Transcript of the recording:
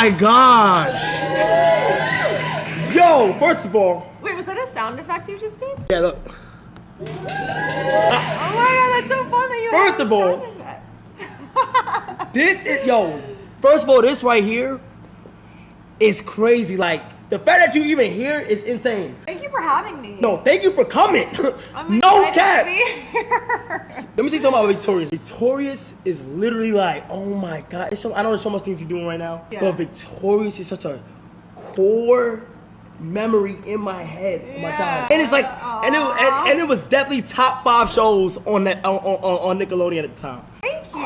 my gosh. Yo, first of all. Wait, was that a sound effect you just did? Yeah, look. Oh my god, that's so fun that you First have of all, sound effects. this is, yo, first of all, this right here is crazy. Like, the fact that you even here is insane. Thank you for having me. No, thank you for coming. I'm No excited cap. to be here. Let me say something about Victorious. Victorious is literally like, oh my god. I know there's so much things you're doing right now, Yeah. but Victorious is such a core memory in my head of my child. And it's like, and it was definitely top 5 shows on that on Nickelodeon at the time.